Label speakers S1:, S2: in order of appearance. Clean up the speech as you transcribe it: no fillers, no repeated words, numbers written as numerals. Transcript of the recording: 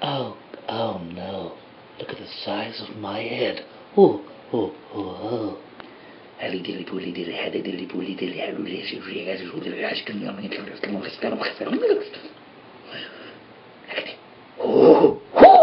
S1: Oh, oh no. Look at the size of my head. Oh, oh, oh, oh. Helly dilly bully dilly heady dilly bully dilly oh, oh.